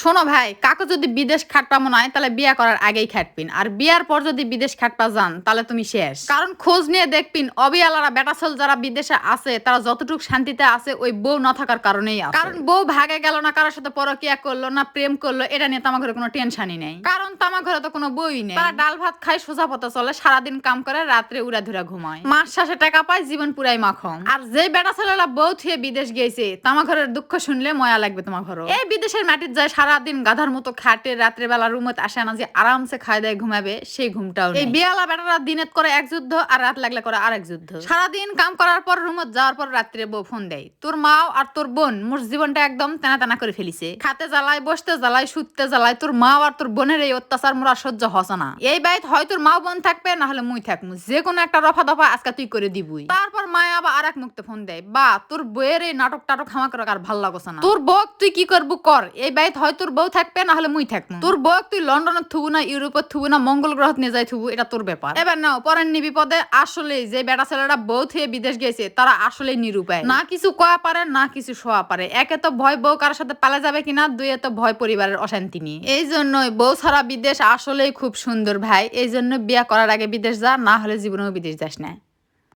শোনো ভাই, কাকু যদি বিদেশ খাটপা মনে হয় তাহলে বিয়া করার আগেই খাটপিন, আর বিয়ার পর যদি বিদেশ খাটপা যান তাহলে তুমি শেষ। কারণ খোঁজ নিয়ে দেখপিন অবিয়ালারা বেটাছল যারা বিদেশে আছে তারা যতটুকু শান্তিতে আছে ওই বউ না থাকার কারণেই আছে। কারণ বউ ভাগে গেল না, কারোর সাথে পরকিয়া করলো না, প্রেম করলো, এটা নিয়ে তো আমার ঘরে কোনো টেনশনই নেই। কারণ তো আমার ঘরে তো কোনো বই নেই। তারা ডাল ভাত খায়, সোজা পথে চলে, সারাদিন কাম করে, রাত্রে উড়াধুরা ঘুমায়, মাস শেষে টাকা পায়, জীবন পুরাই মাখন। আর যে বেটা ছেলেরা বউ থুয়ে বিদেশ গিয়েছে তামা ঘরের দুঃখ শুনলে ময়া লাগবে তোমার ঘর। এই বিদেশের মাটির যায় সারাদিন গাধার মতো খাটে, রাত্রে বেলা রুমত আসে না যে আরামসে খায় দেয় ঘুমাবে, সেই ঘুমটাও নেই। এই বিয়ালা বেটারা দিনের করে এক যুদ্ধ আর রাত লাগলে করে আরেক যুদ্ধ। সারাদিন কাম করার পর রুমত যাওয়ার পর রাত্রে বউ ফোন দেয়, তোর মা আর তোর বোন মোর জীবনটা একদম তেনা তেনা করে ফেলিছে। খাতে জ্বালায়, বসতে জ্বালায়, শুতে জ্বালায়। তোর মা আর তোর বোনের এই অত্যাচার মোরা সহ্য হসে না। এই বাইত হয় তোর মা বোন থাকবে, না হলে মুই থাকবো, যে কোনো একটা রফা দফা আজকে তুই করে দিবই। তারপর মায়া আবার আর এক মুক্তে ফোন দেয়, বা তোর বইয়ের এই নাটক টাটক হামা করে আর ভাল লাগছে না। তোর বউ তুই কি করবো কর, এই বাইত হয় তোর বউ থাকবে, না হলে মুই থাকবো। তোর বউ তুই লন্ডনে থুবু না, ইউরোপে থুবু না, মঙ্গল গ্রহ নিয়ে যাই থুবু, এটা তোর ব্যাপার। এবার নাও পরের বিপদে। আসলে যে বেটা ছেলেরা বউ থুয়ে বিদেশ গেছে তারা আসলে নিরুপায়, না কিছু কয়া পারে না কিছু শোয়া পারে। একে তো ভয় বউ কারোর সাথে পালা যাবে কিনা, দুইয়ে তো ভয় পরিবারের অশান্তি নিয়ে। এই জন্যই বউ ছাড়া বিদেশ আসলেই খুব সুন্দর ভাই। এই জন্য বিয়া করার আগে বিদেশ যা, না হলে জীবনেও বিদেশ যাস না।